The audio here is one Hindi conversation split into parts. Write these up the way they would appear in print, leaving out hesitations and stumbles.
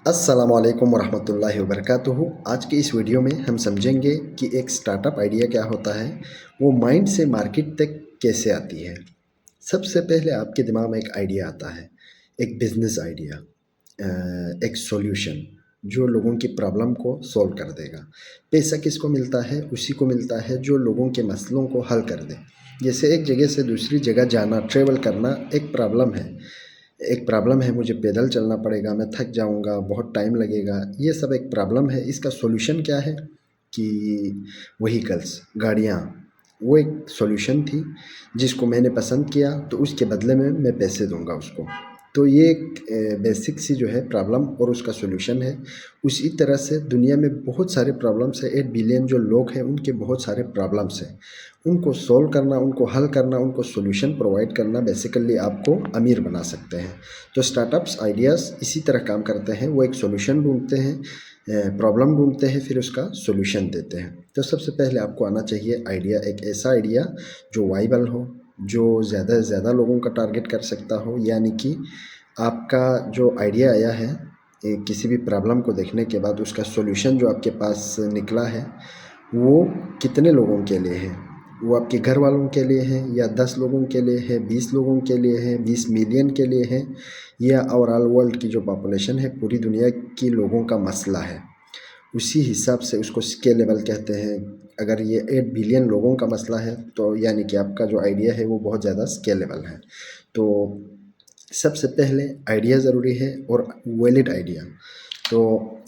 अस्सलामुअलैकुम वरहमतुल्लाहि वबरकातुहू। आज के इस वीडियो में हम समझेंगे कि एक स्टार्टअप आइडिया क्या होता है, वो माइंड से मार्केट तक कैसे आती है। सबसे पहले आपके दिमाग में एक आइडिया आता है, एक बिजनेस आइडिया, एक सॉल्यूशन जो लोगों की प्रॉब्लम को सॉल्व कर देगा। पैसा किसको मिलता है? उसी को मिलता है जो लोगों के मसलों को हल कर दे। जैसे एक जगह से दूसरी जगह जाना, ट्रेवल करना एक प्रॉब्लम है, मुझे पैदल चलना पड़ेगा, मैं थक जाऊंगा, बहुत टाइम लगेगा, ये सब एक प्रॉब्लम है। इसका सॉल्यूशन क्या है कि व्हीकल्स, गाड़ियाँ, वो एक सॉल्यूशन थी जिसको मैंने पसंद किया तो उसके बदले में मैं पैसे दूंगा उसको। तो ये एक बेसिक सी जो है प्रॉब्लम और उसका सॉल्यूशन है। उसी तरह से दुनिया में बहुत सारे प्रॉब्लम्स है, 8 बिलियन जो लोग हैं उनके बहुत सारे प्रॉब्लम्स हैं। उनको सॉल्व करना, उनको हल करना, उनको सॉल्यूशन प्रोवाइड करना बेसिकली आपको अमीर बना सकते हैं। तो स्टार्टअप्स आइडियाज़ इसी तरह काम करते हैं, वो एक सॉल्यूशन ढूंढते हैं, प्रॉब्लम ढूंढते हैं, फिर उसका सॉल्यूशन देते हैं। तो सबसे पहले आपको आना चाहिए आइडिया, एक ऐसा आइडिया जो वाइबल हो, जो ज़्यादा से ज़्यादा लोगों का टारगेट कर सकता हो। यानी कि आपका जो आइडिया आया है, किसी भी प्रॉब्लम को देखने के बाद उसका सॉल्यूशन जो आपके पास निकला है वो कितने लोगों के लिए है। वो आपके घर वालों के लिए है या 10 लोगों के लिए है, 20 लोगों के लिए है, 20 मिलियन के लिए है, या ओवरऑल वर्ल्ड की जो पॉपुलेशन है, पूरी दुनिया की लोगों का मसला है। उसी हिसाब से उसको स्केलेबल कहते हैं। अगर ये 8 बिलियन लोगों का मसला है तो यानी कि आपका जो आइडिया है वो बहुत ज़्यादा स्केलेबल है। तो सबसे पहले आइडिया ज़रूरी है और वैलिड आइडिया। तो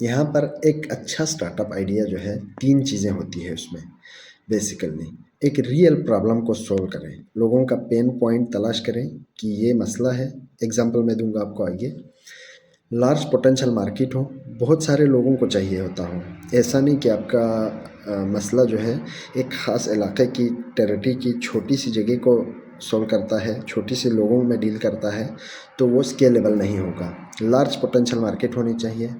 यहाँ पर एक अच्छा स्टार्टअप आइडिया जो है, 3 चीज़ें होती है उसमें बेसिकली। एक रियल प्रॉब्लम को सॉल्व करें, लोगों का पेन पॉइंट तलाश करें कि ये मसला है। एग्जांपल मैं दूंगा आपको आगे। लार्ज पोटेंशियल मार्केट हो, बहुत सारे लोगों को चाहिए होता हो। ऐसा नहीं कि आपका मसला जो है एक ख़ास इलाके की, टेरिटरी की छोटी सी जगह को सॉल्व करता है, छोटी सी लोगों में डील करता है, तो वो स्केलेबल नहीं होगा। लार्ज पोटेंशियल मार्केट होनी चाहिए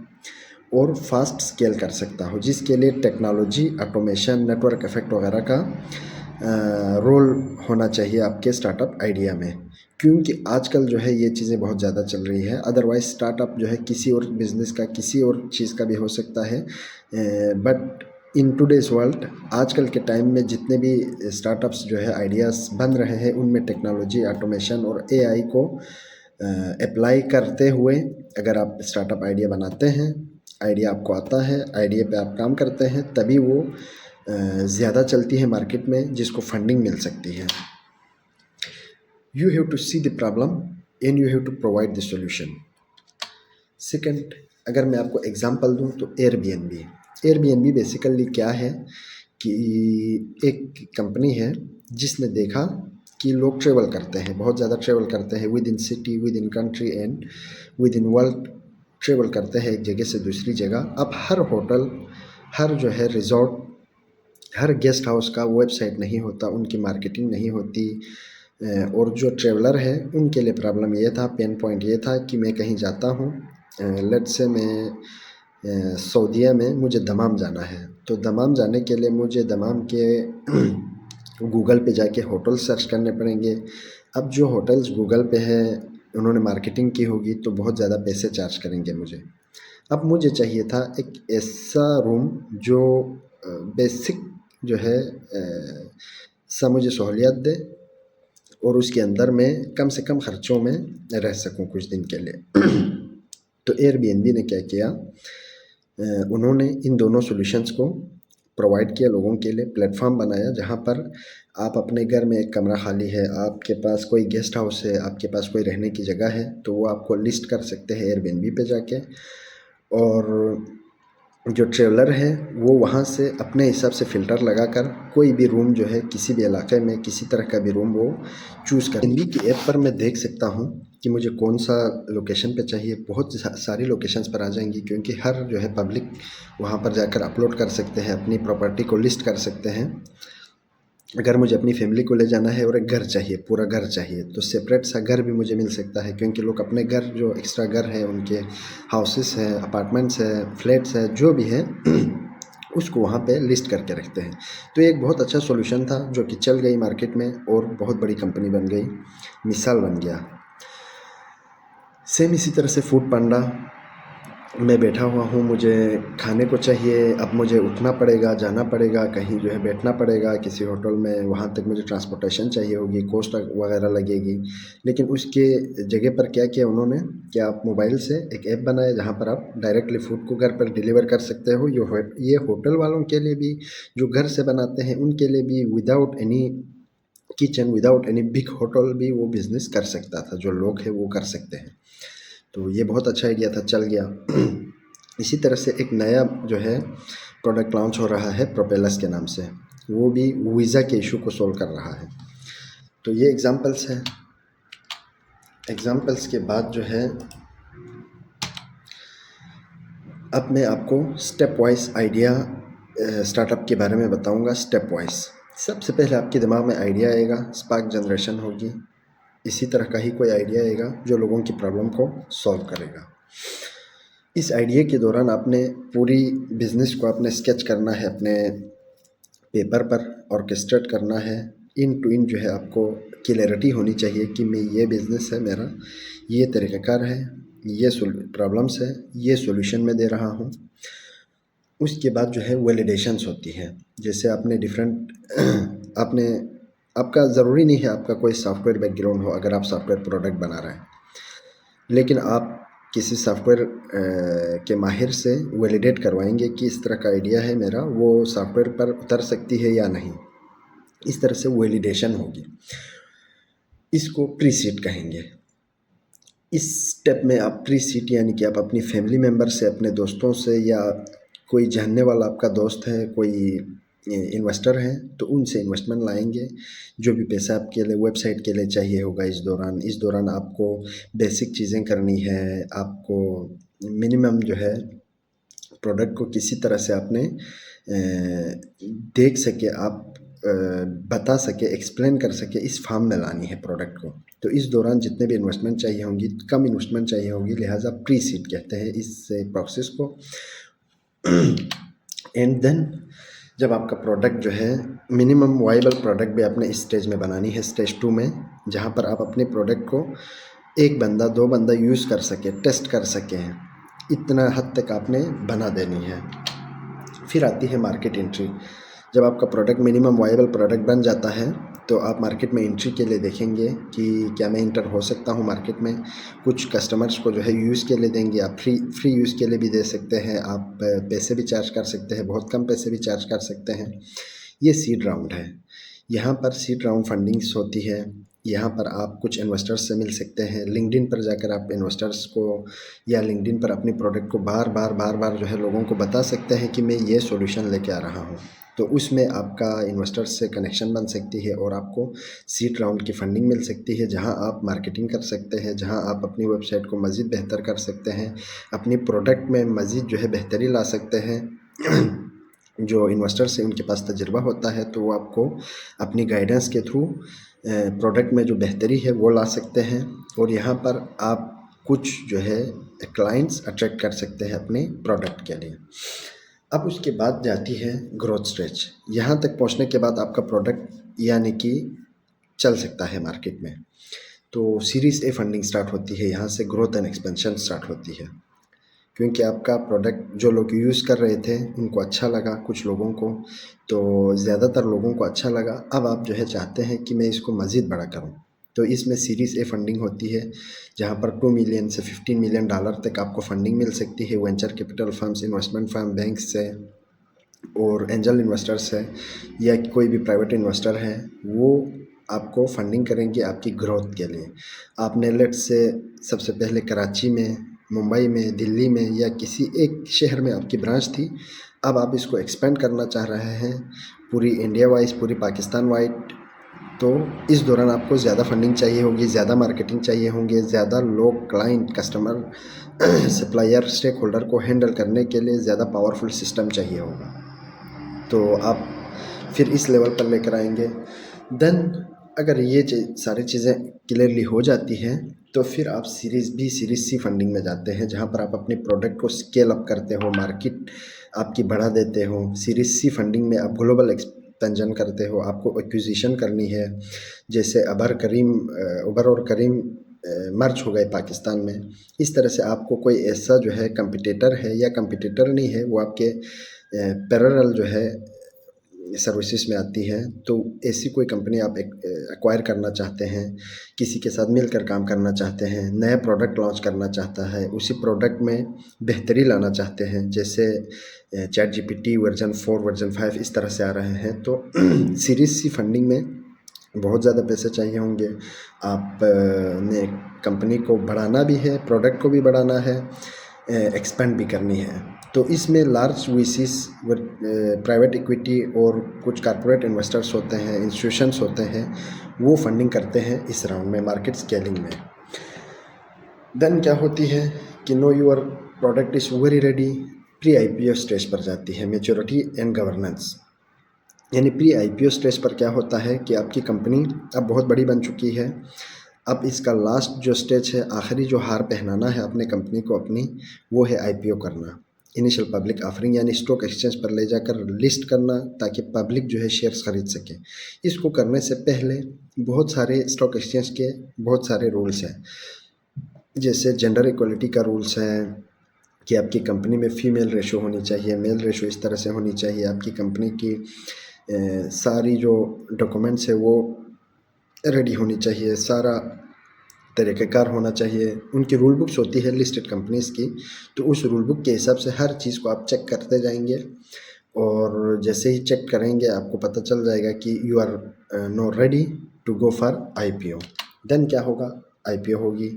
और फास्ट स्केल कर सकता हो, जिसके लिए टेक्नोलॉजी, ऑटोमेशन, नेटवर्क इफेक्ट वगैरह का रोल होना चाहिए आपके स्टार्टअप आइडिया में। क्योंकि आजकल जो है ये चीज़ें बहुत ज़्यादा चल रही है। अदरवाइज स्टार्टअप जो है किसी और बिज़नेस का, किसी और चीज़ का भी हो सकता है, बट इन टुडेज़ वर्ल्ड, आजकल के टाइम में जितने भी स्टार्टअप्स जो है आइडियाज़ बन रहे हैं, उनमें टेक्नोलॉजी, ऑटोमेशन और एआई को अप्लाई करते हुए अगर आप स्टार्टअप आइडिया बनाते हैं, आइडिया आपको आता है, आइडिया पे आप काम करते हैं, तभी वो ज़्यादा चलती है मार्केट में, जिसको फंडिंग मिल सकती है। You have to see the problem and you have to provide the solution. Second, अगर मैं आपको एग्जांपल दूं तो एयरबीएनबी बेसिकली क्या है कि एक कंपनी है जिसने देखा कि लोग ट्रेवल करते हैं, बहुत ज़्यादा ट्रेवल करते हैं, with in city, with in country and with in world travel करते हैं एक जगह से दूसरी जगह। अब हर होटल, हर जो है रिजॉर्ट, हर गेस्ट हाउस का वेबसाइट नहीं होता, उनकी मार्केटिंग नहीं होती। और जो ट्रेवलर है उनके लिए प्रॉब्लम ये था, पेन पॉइंट ये था कि मैं कहीं जाता हूँ, लेट्स से मैं सऊदीया में मुझे दमाम जाना है, तो दमाम जाने के लिए मुझे दमाम के गूगल पे जाके होटल सर्च करने पड़ेंगे। अब जो होटल्स गूगल पे है, उन्होंने मार्केटिंग की होगी तो बहुत ज़्यादा पैसे चार्ज करेंगे मुझे। अब मुझे चाहिए था एक ऐसा रूम जो बेसिक जो है सा मुझे सहूलियत दे और उसके अंदर मैं कम से कम खर्चों में रह सकूं कुछ दिन के लिए। तो एयरबीएनबी ने क्या किया, उन्होंने इन दोनों सॉल्यूशंस को प्रोवाइड किया लोगों के लिए। प्लेटफॉर्म बनाया जहां पर आप अपने घर में एक कमरा खाली है, आपके पास कोई गेस्ट हाउस है, आपके पास कोई रहने की जगह है, तो वो आपको लिस्ट कर सकते हैं एयरबीएनबी पे जाके। और जो ट्रेवलर है वो वहाँ से अपने हिसाब से फ़िल्टर लगाकर कोई भी रूम जो है किसी भी इलाके में किसी तरह का भी रूम वो चूज़ कर। एयरबीएनबी की ऐप पर मैं देख सकता हूँ कि मुझे कौन सा लोकेशन पे चाहिए। बहुत सारी लोकेशंस पर आ जाएंगी, क्योंकि हर जो है पब्लिक वहाँ पर जाकर अपलोड कर सकते हैं, अपनी प्रॉपर्टी को लिस्ट कर सकते हैं। अगर मुझे अपनी फैमिली को ले जाना है और एक घर चाहिए, पूरा घर चाहिए, तो सेपरेट सा घर भी मुझे मिल सकता है, क्योंकि लोग अपने घर, जो एक्स्ट्रा घर है उनके, हाउसेस हैं, अपार्टमेंट्स हैं, फ्लैट्स हैं, जो भी है उसको वहाँ पे लिस्ट करके रखते हैं। तो एक बहुत अच्छा सॉल्यूशन था जो कि चल गई मार्केट में और बहुत बड़ी कंपनी बन गई, मिसाल बन गया। सेम इसी तरह से फूड पांडा मैं बैठा हुआ हूँ, मुझे खाने को चाहिए, अब मुझे उठना पड़ेगा, जाना पड़ेगा, कहीं जो है बैठना पड़ेगा किसी होटल में, वहाँ तक मुझे ट्रांसपोर्टेशन चाहिए होगी, कॉस्ट वगैरह लगेगी। लेकिन उसके जगह पर क्या किया उन्होंने कि आप मोबाइल से एक ऐप बनाया जहाँ पर आप डायरेक्टली फूड को घर पर डिलीवर कर सकते हो। ये होटल वालों के लिए भी, जो घर से बनाते हैं उनके लिए भी, without any kitchen, without any big hotel भी वो बिज़नेस कर सकता था, जो लोग हैं वो कर सकते हैं। तो ये बहुत अच्छा आइडिया था, चल गया। इसी तरह से एक नया जो है प्रोडक्ट लॉन्च हो रहा है प्रोपेलस के नाम से, वो भी वीज़ा के इशू को सॉल्व कर रहा है। तो ये एग्जांपल्स हैं। एग्जांपल्स के बाद जो है अब मैं आपको स्टेप वाइज आइडिया स्टार्टअप के बारे में बताऊंगा। स्टेप वाइज सबसे पहले आपके दिमाग में आइडिया आएगा, स्पार्क जनरेशन होगी, इसी तरह का ही कोई आइडिया आएगा जो लोगों की प्रॉब्लम को सॉल्व करेगा। इस आइडिया के दौरान आपने पूरी बिज़नेस को आपने स्केच करना है, अपने पेपर पर ऑर्केस्ट्रेट करना है। इन टू इन जो है आपको क्लैरिटी होनी चाहिए कि मैं ये बिज़नेस है मेरा, ये तरीक़ाकार है, ये प्रॉब्लम्स है, ये सॉल्यूशन मैं दे रहा हूँ। उसके बाद जो है वैलिडेशंस होती हैं, जैसे आपने डिफरेंट आपने आपका ज़रूरी नहीं है आपका कोई सॉफ्टवेयर बैकग्राउंड हो अगर आप सॉफ्टवेयर प्रोडक्ट बना रहे हैं, लेकिन आप किसी सॉफ्टवेयर के माहिर से वैलिडेट करवाएंगे कि इस तरह का आइडिया है मेरा, वो सॉफ्टवेयर पर उतर सकती है या नहीं। इस तरह से वैलिडेशन होगी, इसको प्री सीड कहेंगे। इस स्टेप में आप प्री सीड यानी कि आप अपनी फैमिली मेम्बर से, अपने दोस्तों से, या कोई जानने वाला आपका दोस्त है, कोई इन्वेस्टर है, तो उनसे इन्वेस्टमेंट लाएंगे। जो भी पैसा आपके लिए वेबसाइट के लिए चाहिए होगा इस दौरान आपको बेसिक चीज़ें करनी है। आपको मिनिमम जो है प्रोडक्ट को किसी तरह से आपने देख सके, आप बता सके, एक्सप्लेन कर सके, इस फॉर्म में लानी है प्रोडक्ट को। तो इस दौरान जितने भी इन्वेस्टमेंट चाहिए होंगी, कम इन्वेस्टमेंट चाहिए होगी, लिहाजा प्री सीड कहते हैं इस प्रोसेस को। एंड देन जब आपका प्रोडक्ट जो है मिनिमम वाइबल प्रोडक्ट भी आपने इस स्टेज में बनानी है, स्टेज 2 में, जहाँ पर आप अपने प्रोडक्ट को एक बंदा, दो बंदा यूज़ कर सके, टेस्ट कर सके, इतना हद तक आपने बना देनी है। फिर आती है मार्केट एंट्री। जब आपका प्रोडक्ट मिनिमम वाइबल प्रोडक्ट बन जाता है तो आप मार्केट में एंट्री के लिए देखेंगे कि क्या मैं इंटर हो सकता हूँ मार्केट में। कुछ कस्टमर्स को जो है यूज़ के लिए देंगे, आप फ्री यूज़ के लिए भी दे सकते हैं, आप पैसे भी चार्ज कर सकते हैं, बहुत कम पैसे भी चार्ज कर सकते हैं। ये सीड राउंड है। यहाँ पर सीड राउंड फंडिंग्स होती है। यहाँ पर आप कुछ इन्वेस्टर्स से मिल सकते हैं। लिंक्डइन पर जाकर आप इन्वेस्टर्स को या लिंक्डइन पर अपनी प्रोडक्ट को बार बार जो है लोगों को बता सकते हैं कि मैं ये सॉल्यूशन लेके आ रहा हूँ। तो उसमें आपका इन्वेस्टर्स से कनेक्शन बन सकती है और आपको सीड राउंड की फंडिंग मिल सकती है, जहां आप मार्केटिंग कर सकते हैं, जहां आप अपनी वेबसाइट को मज़ीद बेहतर कर सकते हैं, अपनी प्रोडक्ट में मज़ीद जो है बेहतरी ला सकते हैं। जो इन्वेस्टर्स हैं उनके पास तजुर्बा होता है, तो वो आपको अपनी गाइडेंस के थ्रू प्रोडक्ट में जो बेहतरी है वो ला सकते हैं। और यहाँ पर आप कुछ जो है क्लाइंट्स अट्रैक्ट कर सकते हैं अपने प्रोडक्ट के लिए। अब उसके बाद जाती है ग्रोथ स्टेज। यहाँ तक पहुँचने के बाद आपका प्रोडक्ट यानी कि चल सकता है मार्केट में, तो सीरीज़ ए फंडिंग स्टार्ट होती है। यहाँ से ग्रोथ एंड एक्सपेंशन स्टार्ट होती है, क्योंकि आपका प्रोडक्ट जो लोग यूज़ कर रहे थे उनको अच्छा लगा, कुछ लोगों को, तो ज़्यादातर लोगों को अच्छा लगा। अब आप जो है चाहते हैं कि मैं इसको मज़ीद बड़ा करूँ, तो इसमें सीरीज़ ए फंडिंग होती है, जहाँ पर 2 मिलियन से 15 मिलियन डॉलर तक आपको फंडिंग मिल सकती है venture capital firms, investment firm, bank से, और एंजल इन्वेस्टर्स है, या कोई भी प्राइवेट इन्वेस्टर है, वो आपको फंडिंग करेंगे आपकी ग्रोथ के लिए। आपने लेट्स से सबसे पहले कराची में, मुंबई में, दिल्ली में या किसी एक शहर में आपकी ब्रांच थी, अब आप इसको एक्सपेंड करना चाह रहे हैं पूरी इंडिया वाइज, पूरी पाकिस्तान वाइड। तो इस दौरान आपको ज़्यादा फंडिंग चाहिए होगी, ज़्यादा मार्केटिंग चाहिए होंगे, ज़्यादा लोग, client, customer, supplier, stakeholder को हैंडल करने के लिए ज़्यादा पावरफुल सिस्टम चाहिए होगा। तो आप फिर इस लेवल पर लेकर आएंगे। देन अगर ये सारी चीज़ें क्लियरली हो जाती हैं तो फिर आप सीरीज़ बी, सीरीज़ सी फंडिंग में जाते हैं, जहाँ पर आप अपने प्रोडक्ट को स्केल अप करते हो, मार्केट आपकी बढ़ा देते हो। सीरीज़ सी फंडिंग में आप ग्लोबल एक्सपेंशन करते हो, आपको एक्विजिशन करनी है। जैसे उबर और करीम मर्ज हो गए पाकिस्तान में। इस तरह से आपको कोई ऐसा जो है कंपटीटर है या कंपटीटर नहीं है, वो आपके पैरेलल जो है सर्विसेज में आती है। तो ऐसी कोई कंपनी आप एक्वायर करना चाहते हैं, किसी के साथ मिलकर काम करना चाहते हैं, नया प्रोडक्ट लॉन्च करना चाहता है, उसी प्रोडक्ट में बेहतरी लाना चाहते हैं, जैसे चैट जीपीटी वर्जन 4 वर्जन 5 इस तरह से आ रहे हैं, तो सीरीज सी फंडिंग में बहुत ज़्यादा पैसे चाहिए होंगे। आप ने कंपनी को बढ़ाना भी है, प्रोडक्ट को भी बढ़ाना है, एक्सपेंड भी करनी है। तो इसमें लार्ज वीसीस, प्राइवेट इक्विटी और कुछ कॉर्पोरेट इन्वेस्टर्स होते हैं, इंस्टीट्यूशंस होते हैं, वो फंडिंग करते हैं इस राउंड में, मार्केट स्केलिंग में। देन क्या होती है कि know your product is very ready, pre IPO stage पर जाती है, मैच्योरिटी एंड गवर्नेंस। यानी प्री आईपीओ स्टेज पर क्या होता है कि आपकी कंपनी अब बहुत बड़ी बन चुकी है, अब इसका लास्ट जो स्टेज है, आखिरी जो हार पहनाना है अपने कंपनी को अपनी, वो है आईपीओ करना, इनिशियल पब्लिक ऑफरिंग, यानी स्टॉक एक्सचेंज पर ले जाकर लिस्ट करना, ताकि पब्लिक जो है शेयर्स खरीद सके। इसको करने से पहले बहुत सारे स्टॉक एक्सचेंज के बहुत सारे रूल्स हैं, जैसे जेंडर इक्वलिटी का रूल्स है कि आपकी कंपनी में फीमेल रेशो होनी चाहिए, मेल रेशो इस तरह से होनी चाहिए, आपकी कंपनी की सारी जो डॉक्यूमेंट्स है वो रेडी होनी चाहिए, सारा तरीक़ेकार होना चाहिए। उनकी रूल बुक्स होती है लिस्टेड कंपनीज़ की, तो उस रूल बुक के हिसाब से हर चीज़ को आप चेक करते जाएंगे, और जैसे ही चेक करेंगे आपको पता चल जाएगा कि you are no ready to go for IPO. Then क्या होगा, आईपीओ होगी,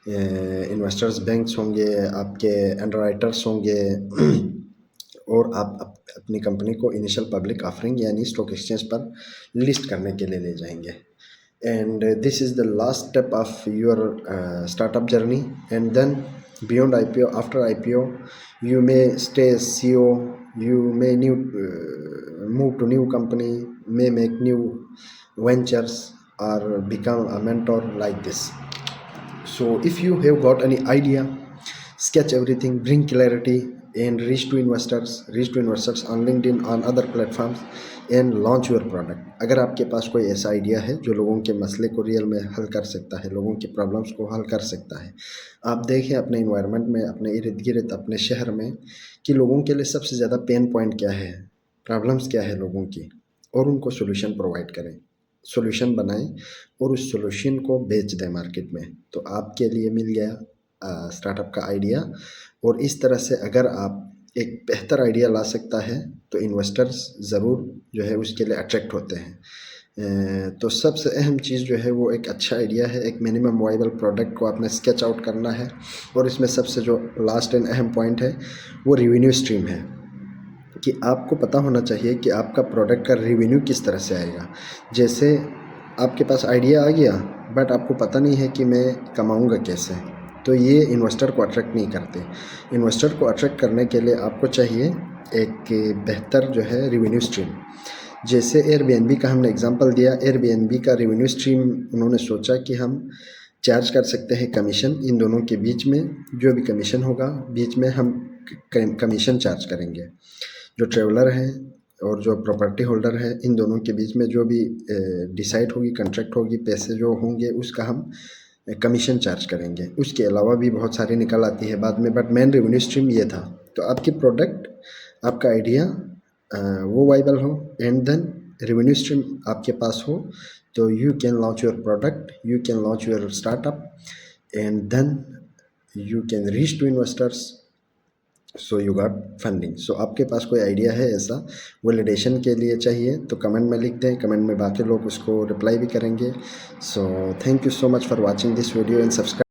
इन्वेस्टर्स बैंक्स होंगे, आपके अंडरराइटर्स होंगे और आप अपनी कंपनी को इनिशियल पब्लिक ऑफरिंग यानी स्टॉक एक्सचेंज पर लिस्ट करने के लिए ले जाएंगे। And this is the last step of your startup journey. And then beyond IPO, after IPO, you may stay as CEO, you may move to new company, may make new ventures, or become a mentor like this. So if you have got any idea, sketch everything, bring clarity, and reach to investors on LinkedIn, on other platforms, and launch your product। अगर आपके पास कोई ऐसा आइडिया है जो लोगों के मसले को रियल में हल कर सकता है, लोगों की प्रॉब्लम्स को हल कर सकता है, आप देखें अपने इन्वायरमेंट में, अपने इर्द गिर्द, अपने शहर में कि लोगों के लिए सबसे ज़्यादा पेन पॉइंट क्या है, प्रॉब्लम्स क्या है लोगों की, और उनको सोल्यूशन प्रोवाइड करें, सोल्यूशन बनाएं और उस सोल्यूशन को बेच दें मार्केट में। तो आपके लिए मिल गया स्टार्टअप का आइडिया। और इस तरह से अगर आप एक बेहतर आइडिया ला सकता है तो इन्वेस्टर्स ज़रूर जो है उसके लिए अट्रैक्ट होते हैं। तो सबसे अहम चीज़ जो है वो एक अच्छा आइडिया है, एक मिनिमम वाइबल प्रोडक्ट को आपने स्केच आउट करना है, और इसमें सबसे जो लास्ट एंड अहम पॉइंट है वो रेवेन्यू स्ट्रीम है, कि आपको पता होना चाहिए कि आपका प्रोडक्ट का रेवेन्यू किस तरह से आएगा। जैसे आपके पास आइडिया आ गया बट आपको पता नहीं है कि मैं कमाऊँगा कैसे, तो ये इन्वेस्टर को अट्रैक्ट नहीं करते। इन्वेस्टर को अट्रैक्ट करने के लिए आपको चाहिए एक बेहतर जो है रेवेन्यू स्ट्रीम। जैसे एयरबीएनबी का हमने एग्जांपल दिया, एयरबीएनबी का रेवेन्यू स्ट्रीम उन्होंने सोचा कि हम चार्ज कर सकते हैं कमीशन, इन दोनों के बीच में जो भी कमीशन होगा बीच में हम कमीशन चार्ज करेंगे। जो ट्रेवलर हैं और जो प्रॉपर्टी होल्डर है, इन दोनों के बीच में जो भी डिसाइड होगी, कॉन्ट्रैक्ट होगी, पैसे जो होंगे उसका हम कमीशन चार्ज करेंगे। उसके अलावा भी बहुत सारी निकल आती है बाद में, बट मेन रेवेन्यू स्ट्रीम ये था। तो आपकी प्रोडक्ट, आपका आइडिया वो वाइबल हो, एंड देन रेवेन्यू स्ट्रीम आपके पास हो, तो you can launch your product, you can launch your startup, and then you can reach to investors, so you got funding. So आपके पास कोई आइडिया है ऐसा, वैलिडेशन के लिए चाहिए तो कमेंट में लिख दें, कमेंट में बाकी लोग उसको रिप्लाई भी करेंगे। So thank you so much for watching this video and subscribe.